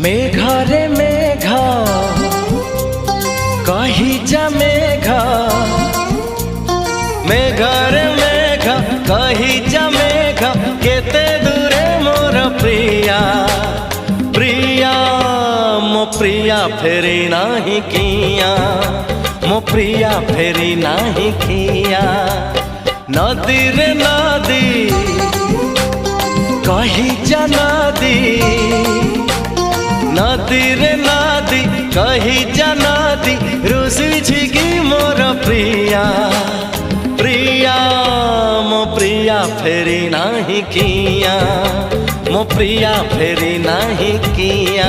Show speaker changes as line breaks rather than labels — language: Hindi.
मेघरे मेघ कही जा मेघ, मेघरे मेघ कही जा मेघ, केते दूरे मोर प्रिया प्रिया मो प्रिया फेरी नाही किया, मो प्रिया फेरी नाही किया। नदी रे नदी कही जा नदी, नदी रे नदी कही जा नदी, रुसी छिगी मोर प्रिया प्रिया मो प्रिया फेरी नाही किया, मो प्रिया फेरी नाही किया।